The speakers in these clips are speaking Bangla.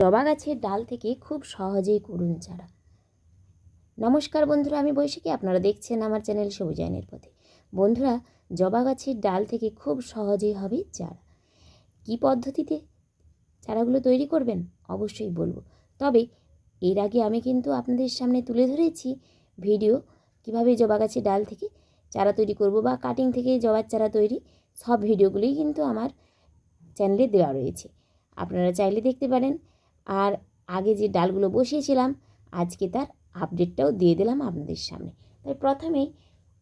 জবা গাছের ডাল থেকে খুব সহজেই করুন চারা। নমস্কার বন্ধুরা, আমি বৈশাখী, আপনারা দেখছেন আমার চ্যানেল সবুজায়নের পথে। বন্ধুরা, জবা গাছের ডাল থেকে খুব সহজেই হবে চারা। কি পদ্ধতিতে চারাগুলো তৈরি করবেন অবশ্যই বলবো, তবে এর আগে আমি কিন্তু আপনাদের সামনে তুলে ধরেছি ভিডিও কিভাবে জবা গাছের ডাল থেকে চারা তৈরি করব বা কাটিং থেকে জবার চারা তৈরি, সব ভিডিওগুলোই কিন্তু আমার চ্যানেলে দেওয়া রয়েছে, আপনারা চাইলে দেখতে পারেন। আর আগে যে ডালগুলো বসিয়েছিলাম আজকে তার আপডেটটাও দিয়ে দিলাম আপনাদের সামনে। তাই প্রথমেই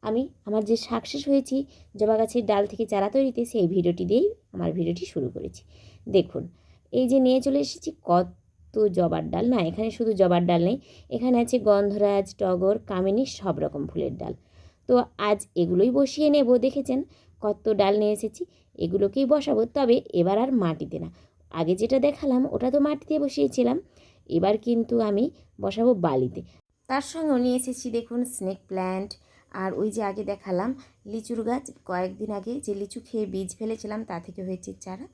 আমি আমার যে সাকসেস হয়েছি জবা গাছের ডাল থেকে চারা তৈরিতে, সেই ভিডিওটি দিয়েই আমার ভিডিওটি শুরু করেছি। দেখুন, এই যে নিয়ে চলে এসেছি কত জবার ডাল। না, এখানে শুধু জবার ডাল নেই, এখানে আছে গন্ধরাজ, টগর, কামিনী, সব রকম ফুলের ডাল। তো আজ এগুলোই বসিয়ে নেব। দেখেছেন কত ডাল নিয়ে এসেছি, এগুলোকেই বসাবো। তবে এবার আর মাটিতে না, আগে যেটা দেখালাম ওটা তো মাটিতে বসিয়েছিলাম, এবার কিন্তু আমি বসাবো বালিতে। তার সঙ্গেও নিয়ে এসেছি দেখুন স্নেক প্ল্যান্ট, আর ওই যে আগে দেখালাম লিচুর গাছ, কয়েকদিন আগে যে লিচু খেয়ে বীজ ফেলেছিলাম তা থেকে হয়েছে চারা,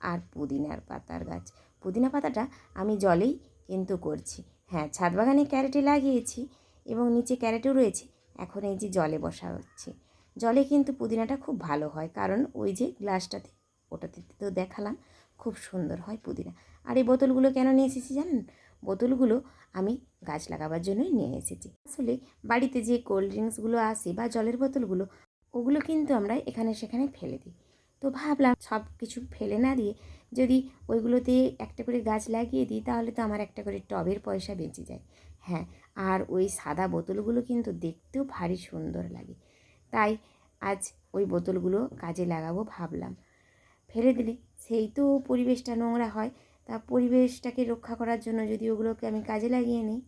আর পুদিনার পাতার গাছ। পুদিনা পাতাটা আমি জলেই কিন্তু করছি, হ্যাঁ, ছাদ বাগানে ক্যারেটে লাগিয়েছি এবং নিচে ক্যারেটেও রয়েছে। এখন এই যে জলে বসা হচ্ছে, জলে কিন্তু পুদিনাটা খুব ভালো হয়, কারণ ওই যে গ্লাসটাতে, ওটাতে তো দেখালাম খুব সুন্দর হয় পুদিনা। আর এই বোতলগুলো কেন নিয়ে এসেছি জানেন? বোতলগুলো আমি গাছ লাগাবার জন্যই নিয়ে এসেছি। আসলে বাড়িতে যে কোল্ড ড্রিঙ্কসগুলো আসে বা জলের বোতলগুলো, ওগুলো কিন্তু আমরা এখানে সেখানে ফেলে দিই। তো ভাবলাম সব কিছু ফেলে না দিয়ে যদি ওইগুলোতে একটা করে গাছ লাগিয়ে দিই, তাহলে তো আমার একটা করে টবের পয়সা বেঁচে যায়। হ্যাঁ, আর ওই সাদা বোতলগুলো কিন্তু দেখতেও ভারী সুন্দর লাগে। তাই আজ ওই বোতলগুলো কাজে লাগাবো ভাবলাম। ফেলে দিলে সেই তো পরিবেশটা নোংরা হয়, তা পরিবেশটাকে রক্ষা করার জন্য যদি ওগুলোকে আমি কাজে লাগিয়ে নিই,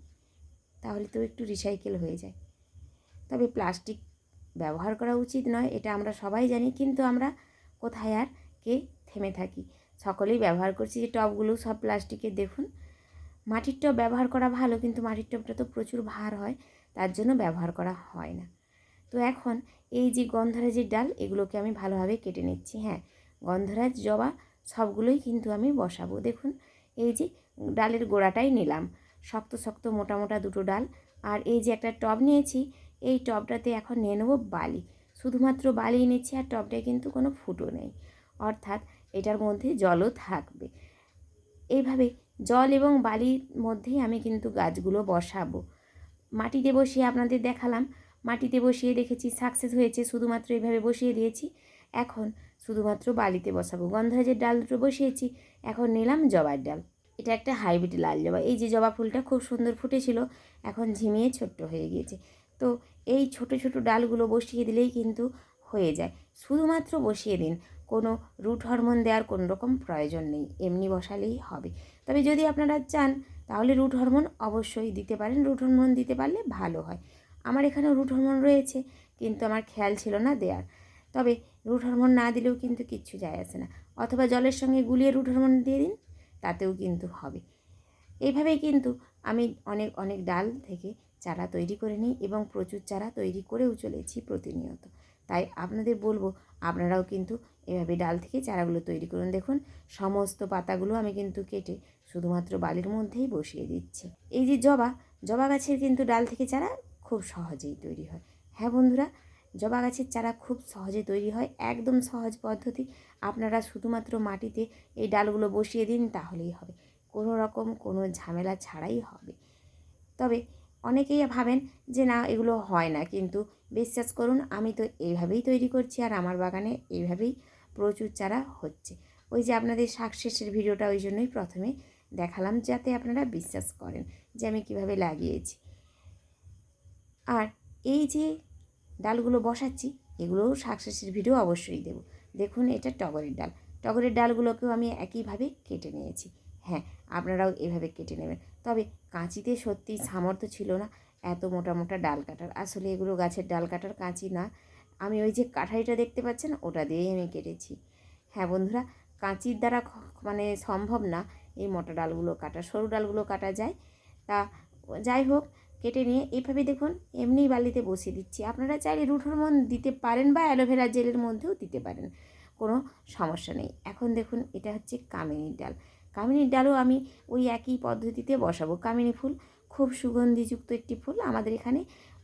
তাহলে তো একটু রিসাইকেল হয়ে যায়। তবে প্লাস্টিক ব্যবহার করা উচিত নয়, এটা আমরা সবাই জানি, কিন্তু আমরা কোথায় আর কে থেমে থাকি, সকলেই ব্যবহার করছি। যে টবগুলো সব প্লাস্টিকের, দেখুন মাটির টব ব্যবহার করা ভালো, কিন্তু মাটির টবটা তো প্রচুর ভার হয়, তার জন্য ব্যবহার করা হয় না। তো এখন এই যে গন্ধরাজের ডাল, এগুলোকে আমি ভালোভাবে কেটে নিচ্ছি। হ্যাঁ, গন্ধরাজ, জবা সবগুলোই কিন্তু আমি বসাবো। দেখুন এই যে ডালের গোড়াটাই নিলাম, শক্ত শক্ত মোটা মোটা দুটো ডাল। আর এই যে একটা টব নিয়েছি, এই টবটাতে এখন নিয়ে নেবো বালি, শুধুমাত্র বালি নিচ্ছি, আর টবটায় কিন্তু কোনো ফুটো নেই, অর্থাৎ এটার মধ্যে জলও থাকবে। এইভাবে জল এবং বালির মধ্যেই আমি কিন্তু গাছগুলো বসাবো। মাটিতে বসিয়ে আপনাদের দেখালাম, মাটিতে বসিয়ে দেখেছি সাকসেস হয়েছে, শুধুমাত্র এইভাবে বসিয়ে দিয়েছি। এখন শুধুমাত্র বালিতে বসাবো। গন্ধরাজের ডাল দুটো বসিয়েছি, এখন নিলাম জবার ডাল। এটা একটা হাইব্রিড লাল জবা। এই যে জবা ফুলটা খুব সুন্দর ফুটেছিল, এখন ঝিমিয়ে ছোট্ট হয়ে গিয়েছে। তো এই ছোট ছোট ডালগুলো বসিয়ে দিলেই কিন্তু হয়ে যায়, শুধুমাত্র বসিয়ে দিন, কোনো রুট হরমোন দেওয়ার কোনো রকম প্রয়োজন নেই, এমনি বসালেই হবে। তবে যদি আপনারা চান তাহলে রুট হরমোন অবশ্যই দিতে পারেন, রুট হরমোন দিতে পারলে ভালো হয়। আমার এখানেও রুট হরমোন রয়েছে, কিন্তু আমার খেয়াল ছিল না দেওয়ার। তবে রুট হরমোন না দিলেও কিন্তু কিচ্ছু যায় আসে না, অথবা জলের সঙ্গে গুলিয়ে রুট হরমোন দিয়ে দিন, তাতেও কিন্তু হবে। এইভাবেই কিন্তু আমি অনেক অনেক ডাল থেকে চারা তৈরি করে নিই এবং প্রচুর চারা তৈরি করেও চলেছি প্রতিনিয়ত। তাই আপনাদের বলবো আপনারাও কিন্তু এভাবে ডাল থেকে চারাগুলো তৈরি করুন। দেখুন সমস্ত পাতাগুলো আমি কিন্তু কেটে শুধুমাত্র বালির মধ্যেই বসিয়ে দিচ্ছি। এই যে জবা, জবা গাছের কিন্তু ডাল থেকে চারা খুব সহজেই তৈরি হয়। হ্যাঁ বন্ধুরা, জবা গাছের চারা খুব সহজে তৈরি হয়, একদম সহজ পদ্ধতি। আপনারা শুধুমাত্র মাটিতে এই ডালগুলো বসিয়ে দিন, তাহলেই হবে, কোনো রকম কোনো ঝামেলা ছাড়াই হবে। তবে অনেকেই ভাবেন যে না এগুলো হয় না, কিন্তু বিশ্বাস করুন আমি তো এইভাবেই তৈরি করছি, আর আমার বাগানে এইভাবেই প্রচুর চারা হচ্ছে। ওই যে আপনাদের সাকসেসের ভিডিওটা ওই জন্যই প্রথমে দেখালাম, যাতে আপনারা বিশ্বাস করেন যে আমি কিভাবে লাগিয়েছি। আর এই যে ডালগুলো বসাচ্ছি, এগুলোও সাকসেসের ভিডিও অবশ্যই দেব। দেখুন এটা টগরের ডাল, টগরের ডালগুলোকেও আমি একইভাবে কেটে নিয়েছি। হ্যাঁ, আপনারাও এভাবে কেটে নেবেন। তবে কাঁচিতে সত্যি সামর্থ্য ছিল না এত মোটা মোটা ডাল কাটার, আসলে এগুলো গাছের ডাল কাটার কাঁচি না, আমি ওই যে কাঠারিটা দেখতে পাচ্ছেন ওটা দিয়েই আমি কেটেছি। হ্যাঁ বন্ধুরা, কাঁচির দ্বারা মানে সম্ভব না এই মোটা ডালগুলো কাটা, সরু ডালগুলো কাটা যায়। তা যাই হোক, কেটে নিয়ে এইভাবে দেখুন এমনি বালিতে বসিয়ে দিচ্ছি। আপনারা চাইলে রুট হরমোন দিতে পারেন বা অ্যালোভেরা জেলের মধ্যেও দিতে পারেন, কোনো সমস্যা নেই। এখন দেখুন এটা হচ্ছে কামিনীর ডাল। কামিনীর ডালও আমি ওই একই পদ্ধতিতে বসাবো। কামিনী ফুল খুব সুগন্ধিযুক্ত একটি ফুল, আমাদের এখানে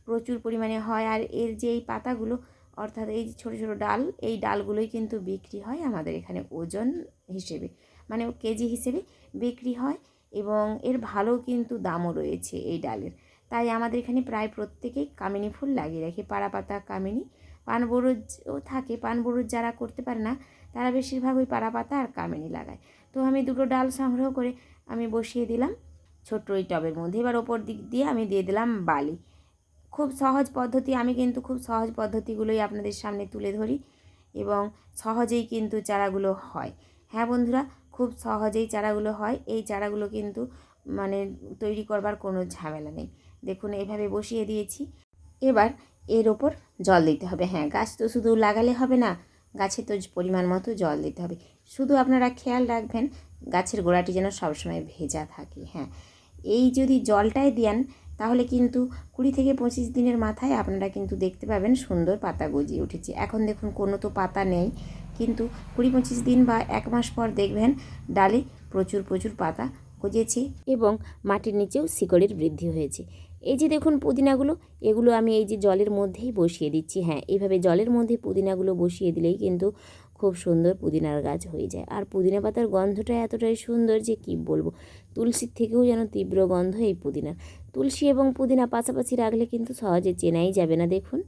প্রচুর পরিমাণে হয়। আর এর যে এই পাতাগুলো, অর্থাৎ এই ছোটো ছোটো ডাল, এই ডালগুলোই কিন্তু বিক্রি হয় আমাদের এখানে ওজন হিসেবে, মানে কেজি হিসেবে বিক্রি হয়, এবং এর ভালো কিন্তু দামও রয়েছে এই ডালের। তাই আমাদের এখানে প্রায় প্রত্যেকেই কামিনী ফুল লাগিয়ে রাখে। পাড়া পাতা কামিনী, পানবরজও থাকে। পানবরজ যারা করতে পারে না তারা বেশিরভাগ ওই পাড়া পাতা আর কামিনী লাগায়। তো আমি দুটো ডাল সংগ্রহ করে আমি বসিয়ে দিলাম ছোট্ট ওই টবের মধ্যে। এবার ওপর দিক দিয়ে আমি দিয়ে দিলাম বালি। খুব সহজ পদ্ধতি, আমি কিন্তু খুব সহজ পদ্ধতিগুলোই আপনাদের সামনে তুলে ধরি, এবং সহজেই কিন্তু চারাগুলো হয়। হ্যাঁ বন্ধুরা, খুব সহজেই চারাগুলো হয়। এই চারাগুলো কিন্তু মানে তৈরি করবার কোনো ঝামেলা নেই। দেখুন এইভাবে বসিয়ে দিয়েছি। এবার এর ওপর জল দিতে হবে। হ্যাঁ, গাছ তো শুধু লাগালে হবে না, গাছে তো পরিমাণ মতো জল দিতে হবে। শুধু আপনারা খেয়াল রাখবেন গাছের গোড়াটি যেন সবসময় ভেজা থাকে। হ্যাঁ, এই যদি জলটাই দেন তাহলে কিন্তু 20 থেকে 25 দিনের মাথায় আপনারা কিন্তু দেখতে পাবেন সুন্দর পাতা গজিয়ে উঠেছে। এখন দেখুন কোনো তো পাতা নেই, কিন্তু 20-25 দিন বা 1 মাস পর দেখবেন ডালে প্রচুর প্রচুর পাতা গজিয়েছে এবং মাটির নিচেও শিকড়ের বৃদ্ধি হয়েছে। এই যে দেখুন পুদিনাগুলো, এগুলো আমি এই যে জলের মধ্যেই বসিয়ে দিচ্ছি। হ্যাঁ, এইভাবে জলের মধ্যে পুদিনাগুলো বসিয়ে দিলেই কিন্তু খুব সুন্দর পুদিনার গাছ হয়ে যায়। আর পুদিনা পাতার গন্ধটা এতটাই সুন্দর যে কি বলবো, তুলসীর থেকেও যেন তীব্র গন্ধ এই পুদিনার। তুলসী এবং পুদিনা পাশাপাশি রাখলে কিন্তু সহজে চেনাই যাবে না, দেখুন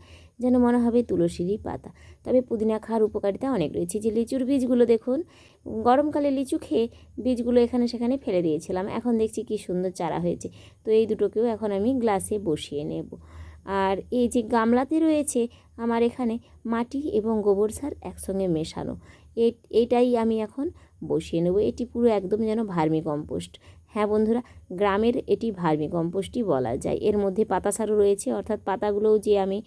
যেন মনে হবে তুলসীরই পাতা। তবে পুদিনা খাওয়ার উপকারিতা অনেক রয়েছে। যে লিচুর বীজগুলো দেখুন, গরমকালে লিচু খেয়ে বীজগুলো এখানে সেখানে ফেলে দিয়েছিলাম, এখন দেখছি কি সুন্দর চারা হয়েছে। তো এই দুটোকেও এখন আমি গ্লাসে বসিয়ে নেব। আর এই যে গামলাতে রয়েছে আমার এখানে মাটি এবং গোবর সার একসঙ্গে মেশানো, এইটাই আমি এখন বসিয়ে নেব। এটি পুরো একদম যেন ভার্মি কম্পোস্ট। হ্যাঁ বন্ধুরা, গ্রামের এটি ভার্মি কম্পোস্টই বলা যায়। এর মধ্যে পাতা সারও রয়েছে, অর্থাৎ পাতাগুলোও যে আমি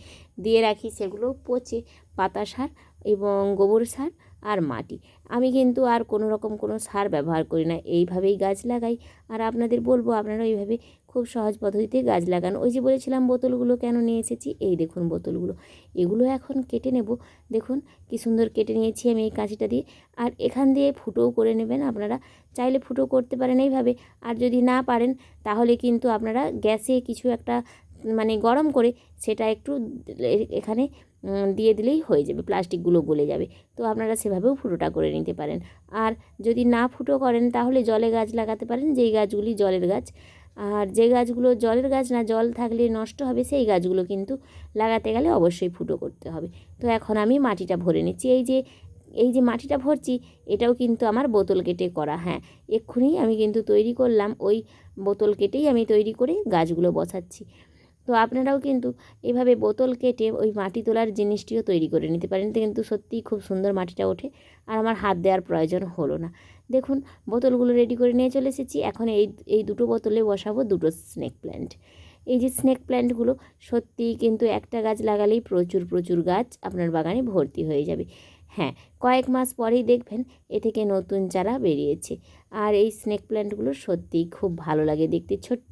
দিয়ে রাখি সেগুলো পচে পাতা সার এবং গোবর সার আর মাটি। আমি কিন্তু আর কোনো রকম কোনো সার ব্যবহার করি না, এইভাবেই গাছ লাগাই। আর আপনাদের বলবো আপনারা এইভাবে খুব সহজ পদ্ধতিতে গাছ লাগান। ওই যে বলেছিলাম বোতলগুলো কেন নিয়ে এসেছি, এই দেখুন বোতলগুলো, এগুলো এখন কেটে নেব। দেখুন কি সুন্দর কেটে নিয়েছি আমি এই কাঁচিটা দিয়ে। আর এখান দিয়ে ফুটোও করে নেবেন আপনারা, চাইলে ফুটো করতে পারেন এইভাবে। আর যদি না পারেন তাহলে কিন্তু আপনারা গ্যাসে কিছু একটা মানে গরম করে সেটা একটু এখানে দিয়ে দিলেই হয়ে যাবে, প্লাস্টিকগুলো গলে যাবে। তো আপনারা সেভাবেও ফুটোটা করে নিতে পারেন। আর যদি না ফুটো করেন তাহলে জলে গাছ লাগাতে পারেন, যেই গাছগুলি জলের গাছ। আর যে গাছগুলো জলের গাছ না, জল থাকলে নষ্ট হবে, সেই গাছগুলো কিন্তু লাগাতে গেলে অবশ্যই ফুটো করতে হবে। তো এখন আমি মাটিটা ভরে নিচ্ছি। এই যে মাটিটা ভরছি এটাও কিন্তু আমার বোতল কেটে করা। হ্যাঁ, এক্ষুনি আমি কিন্তু তৈরি করলাম, ওই বোতল কেটেই আমি তৈরি করে গাছগুলো বসাচ্ছি। তো আপনারাও কিন্তু এভাবে বোতল কেটে ওই মাটি তোলার জিনিসটিও তৈরি করে নিতে পারেন, কিন্তু সত্যিই খুব সুন্দর মাটিটা ওঠে। আর আমার হাত দেওয়ার প্রয়োজন হলো না। দেখুন বোতলগুলো রেডি করে নিয়ে চলে এসেছি। এখন এই দুটো বোতলে বসাবো দুটো স্নেক প্ল্যান্ট। এই যে স্নেক প্ল্যান্টগুলো সত্যিই কিন্তু একটা গাছ লাগালেই প্রচুর প্রচুর গাছ আপনার বাগানে ভর্তি হয়ে যাবে। হ্যাঁ, কয়েক মাস পরেই দেখবেন এ থেকে নতুন চারা বেরিয়েছে। আর এই স্নেক প্ল্যান্টগুলো সত্যিই খুব ভালো লাগে দেখতে, ছোট্ট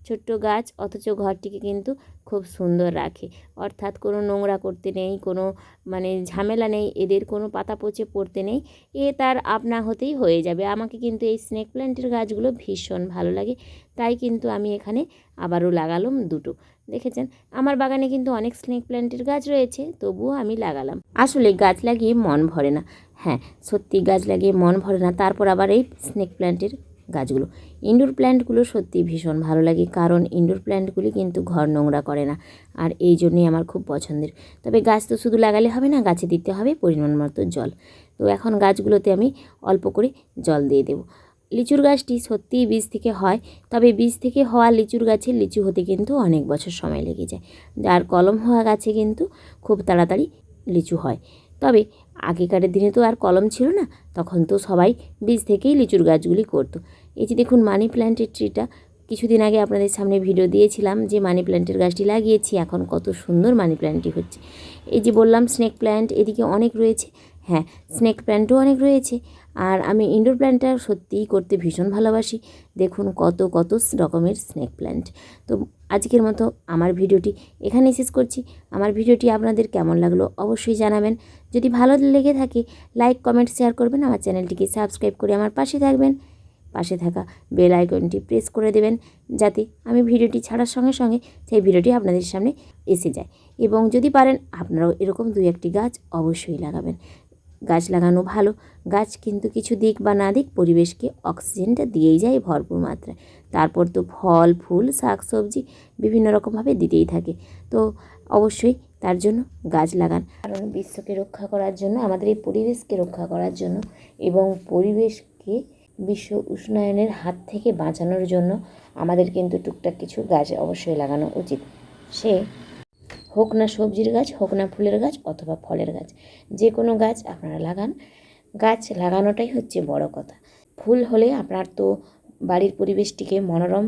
ছোট্ট গাছ, অথচ ঘরটিকে কিন্তু খুব সুন্দর রাখে। অর্থাৎ কোনো নোংরা করতে নেই, কোনো মানে ঝামেলা নেই, এদের কোনো পাতা পচে পড়তে নেই, এ তার আপনা হতেই হয়ে যাবে। আমাকে কিন্তু এই স্নেক প্ল্যান্টের গাছগুলো ভীষণ ভালো লাগে, তাই কিন্তু আমি এখানে আবারও লাগালাম দুটো। দেখেছেন আমার বাগানে কিন্তু অনেক স্নেক প্ল্যান্টের গাছ রয়েছে, তবুও আমি লাগালাম। আসলে গাছ লাগিয়ে মন ভরে না। হ্যাঁ সত্যি, গাছ লাগিয়ে মন ভরে না। তারপর আবার এই স্নেক প্ল্যান্টের গাছগুলো, ইনডোর প্ল্যান্টগুলো সত্যি ভীষণ ভালো লাগে, কারণ ইনডোর প্ল্যান্টগুলি কিন্তু ঘর নোংরা করে না, আর এই জন্যই আমার খুব পছন্দের। তবে গাছ তো শুধু লাগালে হবে না, গাছে দিতে হবে পরিমাণ মতো জল। তো এখন গাছগুলোতে আমি অল্প করে জল দিয়ে দেবো। লিচুর গাছটি সত্যিই বীজ থেকে হয়, তবে বীজ থেকে হওয়া লিচুর গাছে লিচু হতে কিন্তু অনেক বছর সময় লেগে যায়। আর কলম হওয়া গাছে কিন্তু খুব তাড়াতাড়ি লিচু হয়। তবে আগেকার দিনে তো আর কলম ছিল না, তখন তো সবাই বীজ থেকেই লিচুর গাছগুলি করতো। এই যে দেখুন মানি প্ল্যান্টের ট্রিটা, কিছুদিন আগে আপনাদের সামনে ভিডিও দিয়েছিলাম যে মানি প্ল্যান্টের গাছটি লাগিয়েছি, এখন কত সুন্দর মানি প্ল্যান্টটি হচ্ছে। এই যে বললাম স্নেক প্ল্যান্ট এদিকে অনেক রয়েছে, হ্যাঁ স্নেক প্ল্যান্টও অনেক রয়েছে। আর আমি ইনডোর প্ল্যান্টটা সত্যিই করতে ভীষণ ভালোবাসি। দেখুন কত কত রকমের স্নেক প্ল্যান্ট। তো আজকের মতো আমার ভিডিওটি এখানেই শেষ করছি। আমার ভিডিওটি আপনাদের কেমন লাগলো অবশ্যই জানাবেন। যদি ভালো লেগে থাকে লাইক কমেন্ট শেয়ার করবেন, আমার চ্যানেলটিকে সাবস্ক্রাইব করে আমার পাশে থাকবেন। পাশে থাকা বেল আইকনটি প্রেস করে দেবেন, যাতে আমি ভিডিওটি ছাড়ার সঙ্গে সঙ্গে সেই ভিডিওটি আপনাদের সামনে এসে যায়। এবং যদি পারেন আপনারাও এরকম 2-1টি গাছ অবশ্যই লাগাবেন। গাছ লাগানো ভালো, গাছ কিন্তু কিছু দিক বা না দিক পরিবেশকে অক্সিজেনটা দিয়েই যায় ভরপুর মাত্রায়। তারপর তো ফল ফুল শাক সবজি বিভিন্ন রকমভাবে দিতেই থাকে। তো অবশ্যই তার জন্য গাছ লাগান, কারণ বিশ্বকে রক্ষা করার জন্য, আমাদের এই পরিবেশকে রক্ষা করার জন্য এবং পরিবেশকে বিশ্ব উষ্ণায়নের হাত থেকে বাঁচানোর জন্য আমাদের কিন্তু টুকটাক কিছু গাছ অবশ্যই লাগানো উচিত। সে হোক না সবজির গাছ, হোক না ফুলের গাছ অথবা ফলের গাছ, যে কোনো গাছ আপনারা লাগান। গাছ লাগানোটাই হচ্ছে বড় কথা। ফুল হলে আপনার তো বাড়ির পরিবেশটিকে মনোরম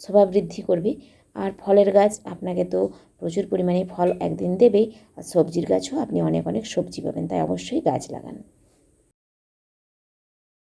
শোভাবৃদ্ধি করবে, আর ফলের গাছ আপনাকে তো প্রচুর পরিমাণে ফল একদিন দেবেই, আর সবজির গাছও আপনি অনেক অনেক সবজি পাবেন। তাই অবশ্যই গাছ লাগান।